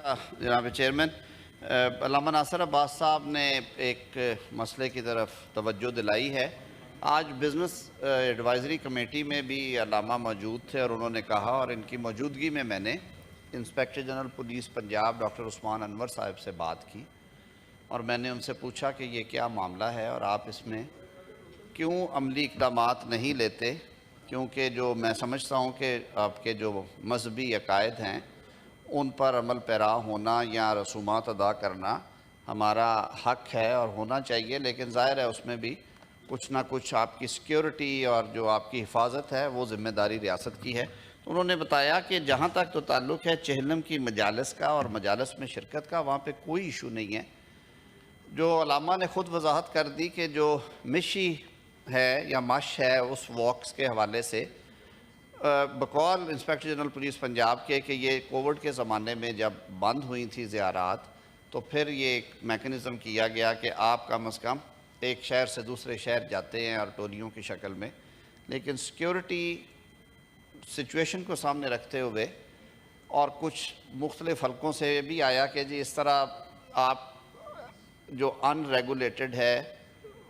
جناب چیئرمین، علامہ ناصر عباس صاحب نے ایک مسئلے کی طرف توجہ دلائی ہے۔ آج بزنس ایڈوائزری کمیٹی میں بھی علامہ موجود تھے اور انہوں نے کہا، اور ان کی موجودگی میں نے inspector general police Punjab doctor Usman Anwar sahab سے بات کی، اور میں نے ان سے پوچھا کہ یہ کیا معاملہ ہے اور آپ اس میں کیوں عملی اقدامات نہیں لیتے، کیونکہ جو میں سمجھتا ہوں کہ آپ کے جو مذہبی عقائد ہیں ان پر عمل پیرا ہونا یا رسومات ادا کرنا ہمارا حق ہے اور ہونا چاہیے، لیکن ظاہر ہے اس میں بھی کچھ نہ کچھ آپ کی سیکیورٹی اور جو آپ کی حفاظت ہے وہ ذمہ داری ریاست کی ہے۔ تو انہوں نے بتایا کہ جہاں تک تو تعلق ہے چہلم کی مجالس کا اور مجالس میں شرکت کا، وہاں پہ کوئی ایشو نہیں ہے۔ جو علامہ نے خود وضاحت کر دی کہ جو مشی ہے یا مش ہے اس واکس کے حوالے سے بقول انسپیکٹر جنرل پولیس پنجاب کے کہ یہ کووڈ کے زمانے میں جب بند ہوئی تھی زیارات، تو پھر یہ ایک میکنزم کیا گیا کہ آپ کم از کم ایک شہر سے دوسرے شہر جاتے ہیں اور ٹولیوں کی شکل میں، لیکن سیکیورٹی سچویشن کو سامنے رکھتے ہوئے اور کچھ مختلف حلقوں سے بھی آیا کہ جی اس طرح آپ جو ان ریگولیٹڈ ہے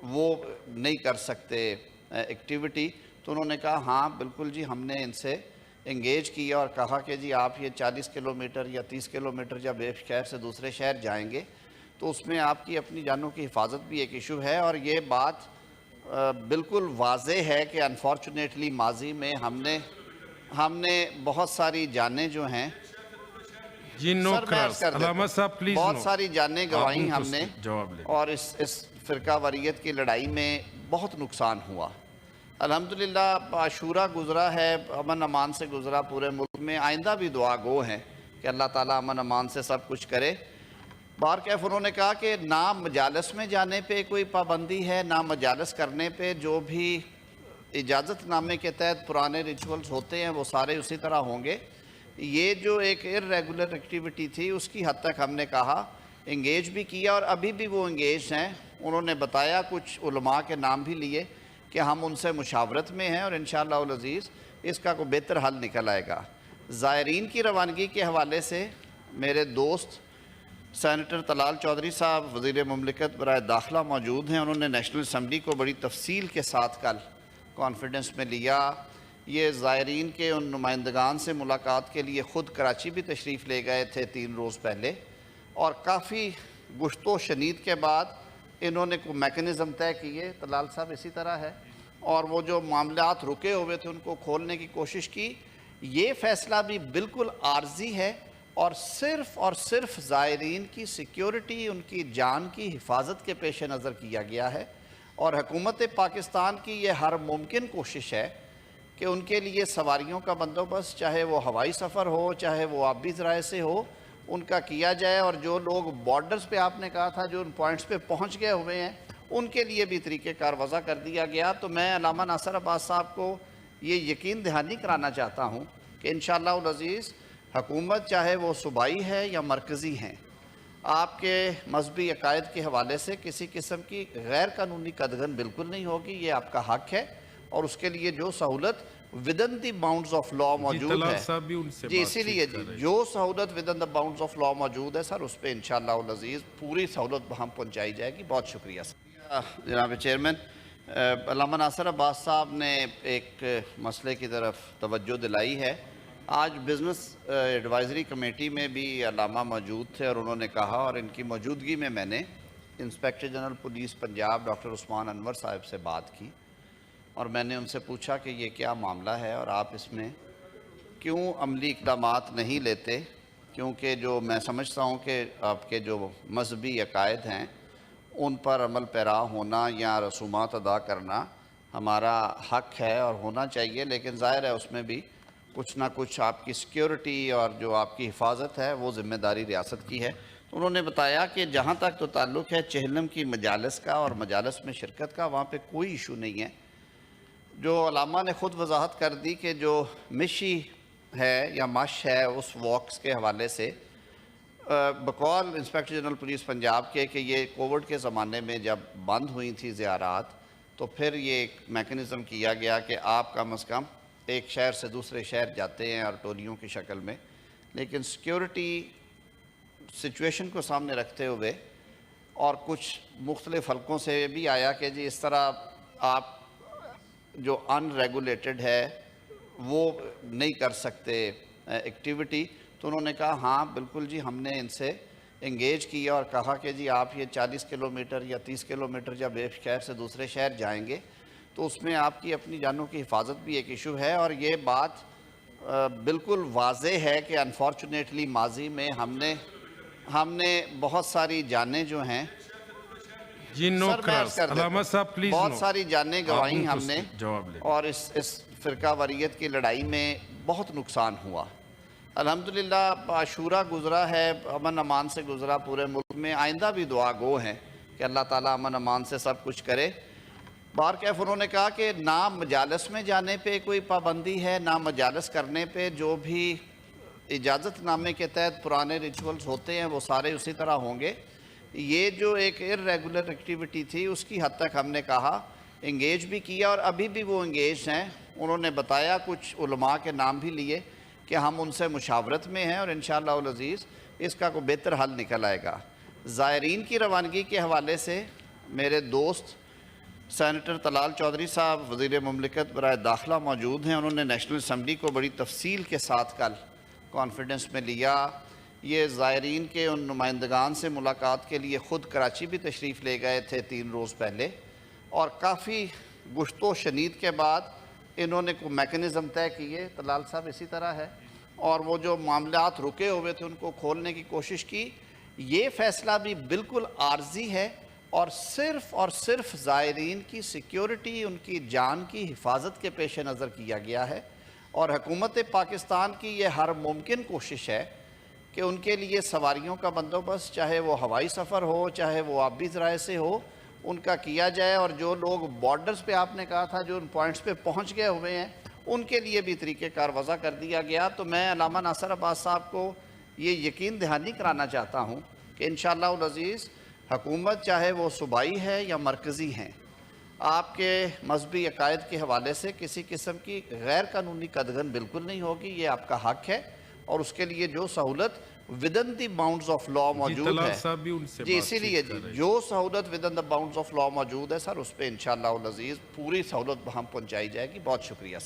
وہ نہیں کر سکتے ایکٹیویٹی۔ تو انہوں نے کہا ہاں بالکل جی، ہم نے ان سے انگیج کیا اور کہا کہ جی آپ یہ 40 کلومیٹر یا 30 کلومیٹر جب ایک شہر سے دوسرے شہر جائیں گے تو اس میں آپ کی اپنی جانوں کی حفاظت بھی ایک ایشو ہے، اور یہ بات بالکل واضح ہے کہ انفارچونیٹلی ماضی میں ہم نے بہت ساری جانیں جو ہیں سر میں عرض کر دیتا ہوں، بہت ساری جانیں گنوائیں ہم نے، اور اس فرقہ واریت کی لڑائی میں بہت نقصان ہوا۔ الحمدللہ عاشورہ گزرا ہے، امن امان سے گزرا پورے ملک میں، آئندہ بھی دعا گو ہیں کہ اللہ تعالیٰ امن امان سے سب کچھ کرے۔ بارکیف انہوں نے کہا کہ نہ مجالس میں جانے پہ کوئی پابندی ہے، نہ مجالس کرنے پہ جو بھی اجازت نامے کے تحت پرانے ریچولز ہوتے ہیں وہ سارے اسی طرح ہوں گے۔ یہ جو ایک ریگولر ایکٹیویٹی تھی اس کی حد تک ہم نے کہا انگیج بھی کیا، اور ابھی بھی وہ انگیج ہیں۔ انہوں نے بتایا، کچھ علماء کے نام بھی لیے کہ ہم ان سے مشاورت میں ہیں اور انشاءاللہ العزیز اس کا کوئی بہتر حل نکل آئے گا۔ زائرین کی روانگی کے حوالے سے میرے دوست سینیٹر طلال چودھری صاحب وزیر مملکت برائے داخلہ موجود ہیں، انہوں نے نیشنل اسمبلی کو بڑی تفصیل کے ساتھ کل کانفیڈنس میں لیا۔ یہ زائرین کے ان نمائندگان سے ملاقات کے لیے خود کراچی بھی تشریف لے گئے تھے 3 روز پہلے، اور کافی گشت و شنید کے بعد انہوں نے کوئی میکنزم طے کیے، طلال صاحب اسی طرح ہے، اور وہ جو معاملات رکے ہوئے تھے ان کو کھولنے کی کوشش کی۔ یہ فیصلہ بھی بالکل عارضی ہے اور صرف زائرین کی سیکیورٹی، ان کی جان کی حفاظت کے پیش نظر کیا گیا ہے، اور حکومت پاکستان کی یہ ہر ممکن کوشش ہے کہ ان کے لیے سواریوں کا بندوبست، چاہے وہ ہوائی سفر ہو چاہے وہ آبی ذرائع سے ہو، ان کا کیا جائے، اور جو لوگ بارڈرز پہ آپ نے کہا تھا جو ان پوائنٹس پہ پہنچ گئے ہوئے ہیں ان کے لیے بھی طریقہ کار وضع کر دیا گیا۔ تو میں علامہ ناصر عباس صاحب کو یہ یقین دہانی کرانا چاہتا ہوں کہ انشاءاللہ العزیز حکومت چاہے وہ صوبائی ہے یا مرکزی ہیں، آپ کے مذہبی عقائد کے حوالے سے کسی قسم کی غیر قانونی قدغن بالکل نہیں ہوگی، یہ آپ کا حق ہے، اور اس کے لیے جو سہولت ودن دی باؤنڈز آف لا موجود ہے جی، اسی لیے جو سہولت ودن دی باؤنڈز آف لا موجود ہے سر، اس پہ انشاءاللہ العزیز پوری سہولت ہم پہنچائی جائے گی۔ بہت شکریہ سر۔ جناب چیئرمین، علامہ ناصر عباس صاحب نے ایک مسئلے کی طرف توجہ دلائی ہے۔ آج بزنس ایڈوائزری کمیٹی میں بھی علامہ موجود تھے اور انہوں نے کہا، اور ان کی موجودگی میں نے inspector general police Punjab doctor Usman Anwar sahab سے بات کی، اور میں نے ان سے پوچھا کہ یہ کیا معاملہ ہے اور آپ اس میں کیوں عملی اقدامات نہیں لیتے، کیونکہ جو میں سمجھتا ہوں کہ آپ کے جو مذہبی عقائد ہیں ان پر عمل پیرا ہونا یا رسومات ادا کرنا ہمارا حق ہے اور ہونا چاہیے، لیکن ظاہر ہے اس میں بھی کچھ نہ کچھ آپ کی سیکیورٹی اور جو آپ کی حفاظت ہے وہ ذمہ داری ریاست کی ہے۔ تو انہوں نے بتایا کہ جہاں تک تو تعلق ہے چہلم کی مجالس کا اور مجالس میں شرکت کا، وہاں پہ کوئی ایشو نہیں ہے۔ جو علامہ نے خود وضاحت کر دی کہ جو مشی ہے یا مش ہے اس واکس کے حوالے سے بقول انسپیکٹر جنرل پولیس پنجاب کے کہ یہ کووڈ کے زمانے میں جب بند ہوئی تھی زیارات، تو پھر یہ ایک میکنزم کیا گیا کہ آپ کم از کم ایک شہر سے دوسرے شہر جاتے ہیں اور ٹولیوں کی شکل میں، لیکن سیکیورٹی سچویشن کو سامنے رکھتے ہوئے اور کچھ مختلف حلقوں سے بھی آیا کہ جی اس طرح آپ جو ان ریگولیٹڈ ہے وہ نہیں کر سکتے ایکٹیویٹی، تو انہوں نے کہا ہاں بالکل جی، ہم نے ان سے انگیج کیا اور کہا کہ جی آپ یہ 40 کلومیٹر یا 30 کلومیٹر جب ایک شہر سے دوسرے شہر جائیں گے تو اس میں آپ کی اپنی جانوں کی حفاظت بھی ایک ایشو ہے، اور یہ بات بالکل واضح ہے کہ انفارچونیٹلی ماضی میں ہم نے بہت ساری جانیں جو ہیں جی نو سر میں عرض کراس کر دیتا علامہ صاحب پلیز بہت ساری جانیں گنوائی ہم نے، جواب لیں اور اس فرقہ واریت کی لڑائی میں بہت نقصان ہوا۔ الحمدللہ عاشورہ گزرا ہے، امن امان سے گزرا پورے ملک میں، آئندہ بھی دعا گو ہیں کہ اللہ تعالیٰ امن امان سے سب کچھ کرے۔ بہرکیف انہوں نے کہا کہ نہ مجالس میں جانے پہ کوئی پابندی ہے، نہ مجالس کرنے پہ، جو بھی اجازت نامے کے تحت پرانے ریچولز ہوتے ہیں وہ سارے اسی طرح ہوں گے۔ یہ جو ایک ریگولر ایکٹیویٹی تھی اس کی حد تک ہم نے کہا انگیج بھی کیا، اور ابھی بھی وہ انگیج ہیں۔ انہوں نے بتایا، کچھ علماء کے نام بھی لیے کہ ہم ان سے مشاورت میں ہیں اور انشاءاللہ العزیز اس کا کوئی بہتر حل نکل آئے گا۔ زائرین کی روانگی کے حوالے سے میرے دوست سینیٹر طلال چودھری صاحب وزیر مملکت برائے داخلہ موجود ہیں، انہوں نے نیشنل اسمبلی کو بڑی تفصیل کے ساتھ کل کانفیڈنس میں لیا۔ یہ زائرین کے ان نمائندگان سے ملاقات کے لیے خود کراچی بھی تشریف لے گئے تھے 3 روز پہلے، اور کافی گشت و شنید کے بعد انہوں نے کوئی میکنزم طے کیے، طلال صاحب اسی طرح ہے، اور وہ جو معاملات رکے ہوئے تھے ان کو کھولنے کی کوشش کی۔ یہ فیصلہ بھی بالکل عارضی ہے اور صرف زائرین کی سیکیورٹی، ان کی جان کی حفاظت کے پیش نظر کیا گیا ہے، اور حکومت پاکستان کی یہ ہر ممکن کوشش ہے کہ ان کے لیے سواریوں کا بندوبست، چاہے وہ ہوائی سفر ہو چاہے وہ آبی ذرائع سے ہو، ان کا کیا جائے، اور جو لوگ بارڈرز پہ آپ نے کہا تھا جو ان پوائنٹس پہ پہنچ گئے ہوئے ہیں ان کے لیے بھی طریقہ کار وضع کر دیا گیا۔ تو میں علامہ ناصر عباس صاحب کو یہ یقین دہانی کرانا چاہتا ہوں کہ انشاءاللہ العزیز حکومت چاہے وہ صوبائی ہے یا مرکزی ہیں، آپ کے مذہبی عقائد کے حوالے سے کسی قسم کی غیر قانونی قدغن بالکل نہیں ہوگی، یہ آپ کا حق ہے، اور اس کے لیے جو سہولت within the bounds of law موجود طلال ہے صاحب بھی ان سے جی، بات اسی چیت لیے کر رہے ہیں۔ جو سہولت within the bounds of law موجود ہے سر، اس پہ انشاءاللہ العزیز پوری سہولت ہم پہنچائی جائے گی۔ بہت شکریہ۔